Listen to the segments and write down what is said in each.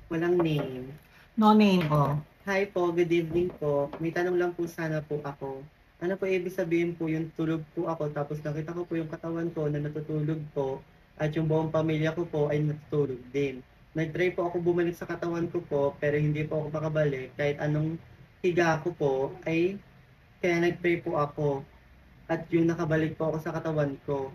Walang name. No name, oh. Hi po, good evening po. May tanong lang po sana po ako. Ano po ibig sabihin po yung tulog po ako tapos nakita ko po yung katawan ko na natutulog po at yung buong pamilya ko po ay natutulog din. Nag-try po ako bumalik sa katawan ko po pero hindi po ako makabalik kahit anong higa ko po ay kaya nag-pray po ako at yung nakabalik po ako sa katawan ko.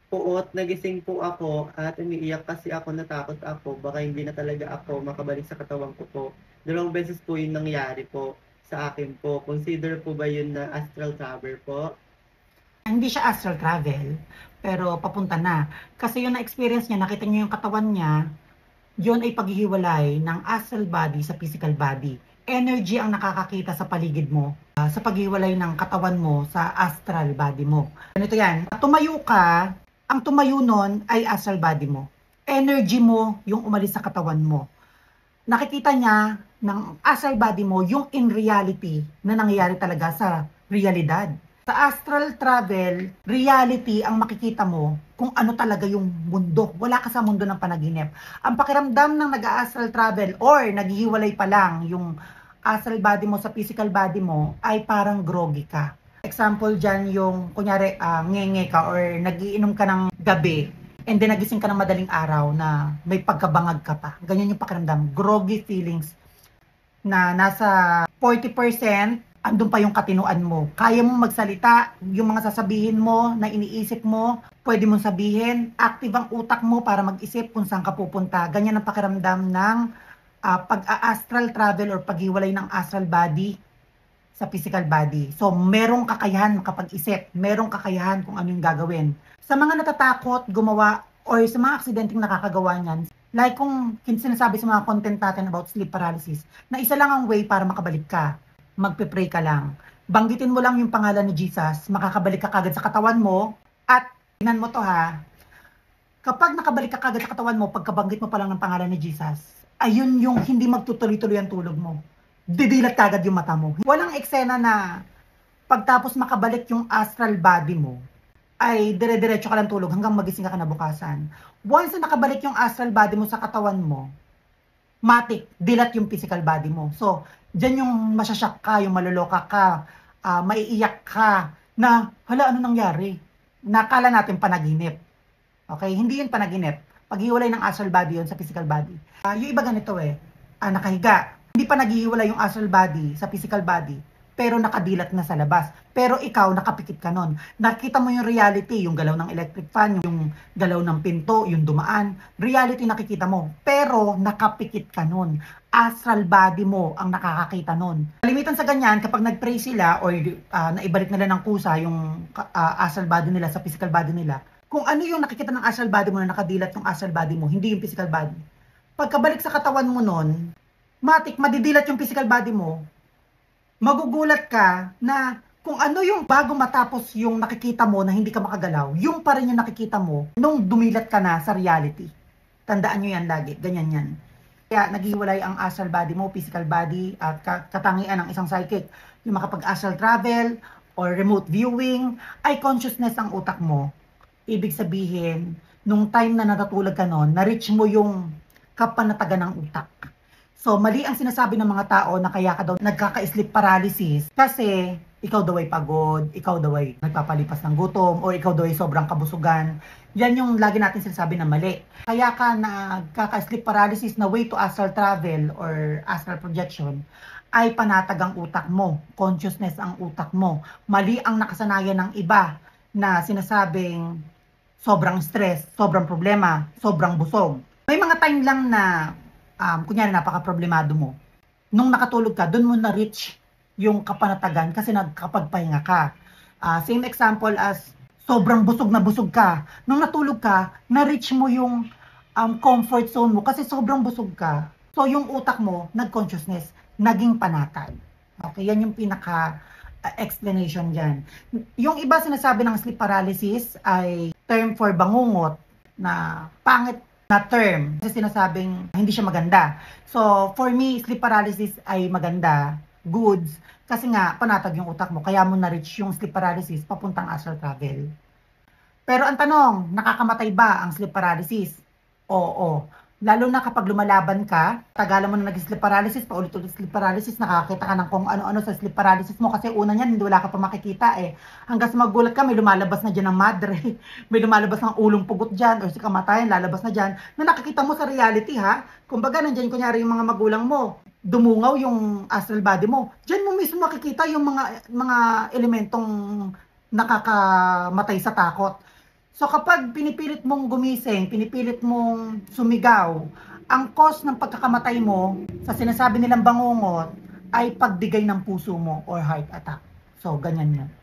Poot, nagising po ako at umiiyak kasi ako, natakot ako, baka hindi na talaga ako makabalik sa katawan ko po. Dalawang beses po yung nangyari po sa akin po. Consider po ba yun na astral travel po? Hindi siya astral travel, pero papunta na. Kasi yung na-experience niya, nakita niyo yung katawan niya, yun ay paghihiwalay ng astral body sa physical body. Energy ang nakakakita sa paligid mo, sa paghiwalay ng katawan mo sa astral body mo. Ganito yan, tumayo ka, ang tumayo nun ay astral body mo. Energy mo yung umalis sa katawan mo. Nakikita niya ng astral body mo yung in reality na nangyayari talaga sa realidad. Sa astral travel, reality ang makikita mo kung ano talaga yung mundo. Wala ka sa mundo ng panaginip. Ang pakiramdam ng nag-astral travel or naghihiwalay pa lang yung astral body mo sa physical body mo ay parang groggy ka. Example dyan yung, kunyari, ngenge ka or nagiinom ka ng gabi and then nagising ka ng madaling araw na may pagkabangag ka pa. Ganyan yung pakiramdam. Groggy feelings na nasa 40%, andun pa yung katinuan mo. Kaya mong magsalita, yung mga sasabihin mo na iniisip mo, pwede mong sabihin, active ang utak mo para mag-isip kung saan ka pupunta. Ganyan ang pakiramdam ng pag-astral travel or paghiwalay ng astral body sa physical body. So, merong kakayahan makapag-isip, merong kakayahan kung ano yung gagawin. Sa mga natatakot gumawa or sa mga aksidenteng nakakagawa niyan, like kung sinasabi sa mga content natin about sleep paralysis, na isa lang ang way para makabalik ka, magpe-pray ka lang. Banggitin mo lang yung pangalan ni Jesus, makakabalik ka kagad sa katawan mo, at tingnan mo to ha, kapag nakabalik ka kagad sa katawan mo, pagkabanggit mo pa lang ng pangalan ni Jesus, ayun yung hindi magtutuloy-tuloy ang tulog mo. Didilat kagad yung mata mo. Walang eksena na pagtapos makabalik yung astral body mo, ay dire-diretso ka lang tulog hanggang magising ka kinabukasan. Once na nakabalik yung astral body mo sa katawan mo, matik, dilat yung physical body mo. So, dyan yung masyasyak ka, yung maluloka ka, maiiyak ka, na, hala, ano nangyari? Nakala natin panaginip. Okay? Hindi yun panaginip. Paghiwalay ng astral body yun sa physical body. Yung iba ganito nakahiga. Hindi pa naghihiwalay yung astral body sa physical body, pero nakadilat na sa labas. Pero ikaw, nakapikit ka nun. Nakita mo yung reality, yung galaw ng electric fan, yung galaw ng pinto, yung dumaan. Reality nakikita mo, pero nakapikit ka nun. Astral body mo ang nakakakita nun. Kalimitan sa ganyan, kapag nag-pray sila or naibalik nila ng kusa yung astral body nila sa physical body nila, kung ano yung nakikita ng astral body mo na nakadilat yung astral body mo, hindi yung physical body. Pagkabalik sa katawan mo nun, matik, madidilat yung physical body mo, magugulat ka na kung ano yung bago matapos yung nakikita mo na hindi ka makagalaw, yung pa rin yung nakikita mo nung dumilat ka na sa reality. Tandaan nyo yan lagi, ganyan yan. Kaya naghiwalay ang astral body mo, physical body, at katangian ng isang psychic. Yung makapag-astral travel or remote viewing, ay consciousness ang utak mo. Ibig sabihin, nung time na natutulog ka nun, na-reach mo yung kapanatagan ng utak. So, mali ang sinasabi ng mga tao na kaya ka daw nagkaka-sleep paralysis kasi ikaw daw ay pagod, ikaw daw ay nagpapalipas ng gutom, o ikaw daw ay sobrang kabusugan. Yan yung lagi natin sinasabi na mali. Kaya ka nagkaka-sleep paralysis na way to astral travel or astral projection ay panatag ang utak mo, consciousness ang utak mo. Mali ang nakasanayan ng iba na sinasabing sobrang stress, sobrang problema, sobrang busog. May mga time lang na kunyari napaka-problemado mo. Nung nakatulog ka, dun mo na-reach yung kapanatagan kasi nagkapagpahinga ka. Same example as sobrang busog na busog ka. Nung natulog ka, na-reach mo yung comfort zone mo kasi sobrang busog ka. So yung utak mo, nag-consciousness, naging panatag. Okay, yan yung pinaka explanation dyan. Yung iba sinasabi ng sleep paralysis ay term for bangungot na pangit na term kasi sinasabing hindi siya maganda. So, for me, sleep paralysis ay maganda, goods, kasi nga, panatag yung utak mo, kaya mo na-reach yung sleep paralysis papuntang astral travel. Pero ang tanong, nakakamatay ba ang sleep paralysis? Oo. Lalo na kapag lumalaban ka, tagalan mo na nag-sleep paralysis, paulit-ulit sleep paralysis, nakakita ka ng kung ano-ano sa sleep paralysis mo kasi una niyan, hindi wala ka pa makikita eh. Hanggang sa magulat ka, may lumalabas na dyan ng madre, may lumalabas ng ulong pugot dyan, or si kamatayan, lalabas na dyan, na nakikita mo sa reality ha. Kumbaga, nandyan kunyari yung mga magulang mo, dumungaw yung astral body mo. Diyan mo mismo makikita yung mga elementong nakakamatay sa takot. So kapag pinipilit mong gumising, pinipilit mong sumigaw, ang cause ng pagkakamatay mo sa sinasabi nilang bangungot ay pagbigay ng puso mo or heart attack. So ganyan yan.